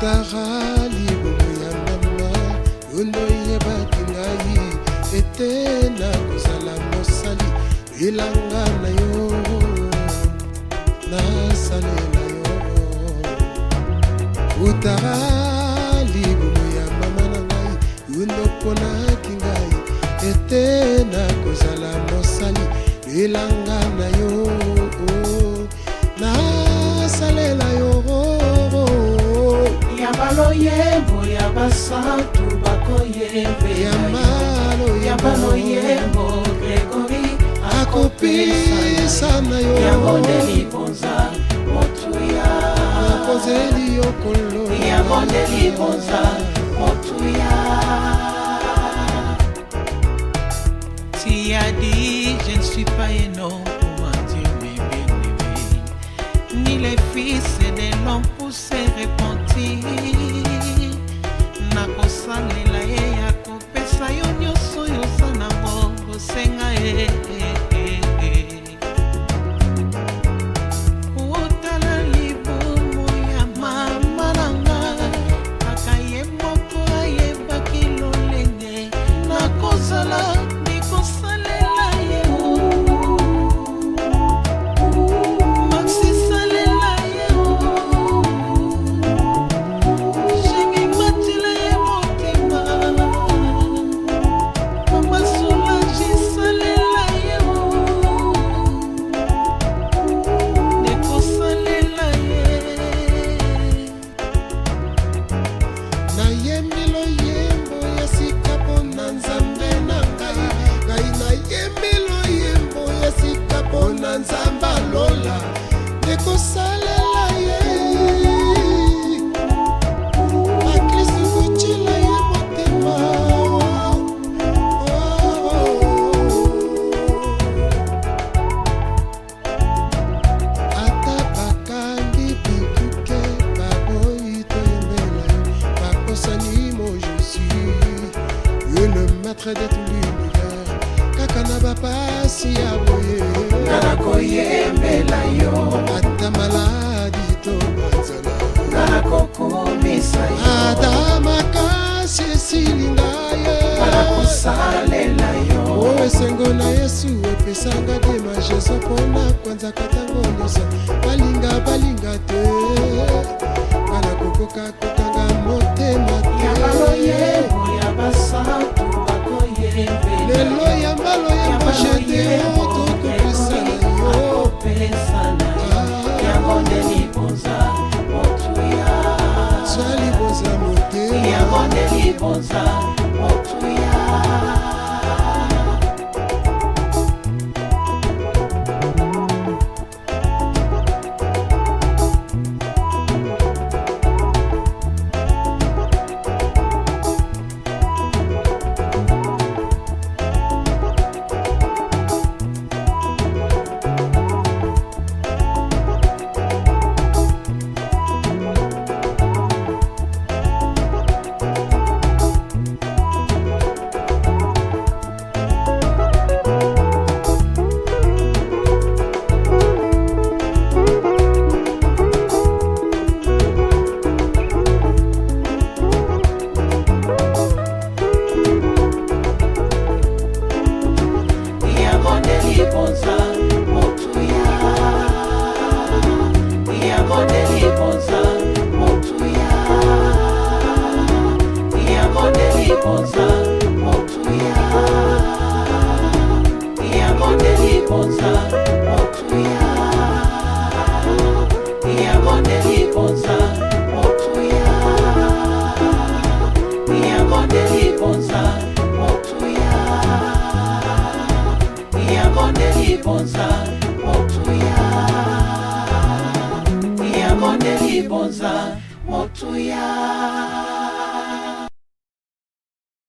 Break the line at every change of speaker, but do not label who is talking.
utara libumu ya mama yono yebaki ngai ete nakozala mosali elanga na yo nasalela yo utara libumu ya mama na ngai yono ponaki ngai ete nakozala mosali elanga na yo nasalela yo
Yambalo yembo yabasantu bakoyembe Yambalo yembo Gregory
akopesa na yo
Yambonde libonza motuya
nakozeli yo kolo
Yambonde libonza motuya Tu as dit je ne suis pas un homme pour un Dieu mais bien aimé ni les fils de l'homme pour se repentir nakosalela ye akopesa yo nyonso yoza nango kosenga ye otala libumu ya mama nanga kaka ye moko ayebaki lolenge nakozala nikosalela ye
nzamba lola nekosalela ye bakristu kocila ye motema ata bakangi bikuke baboyi toyembela yo bakosani mo jésus yo le maître de tout l'univers kaka na bapasi ya boye
nakoyembela yo
ata maladi to bazala
nakokumisa yo
ata makasi esilinga ye
nakosalela yo
o esengo na yesu epesanga te majeso mpona kwanzaka ntango nyonso balinga te bana kokoka kokanga motema te
yambalo yebo ya basantu bakoyembela
lelo yambalo yebo jete tokopesa na yo
yambonde libonza motuya
zwaliboza motema
yambonde libonza motuya Motuya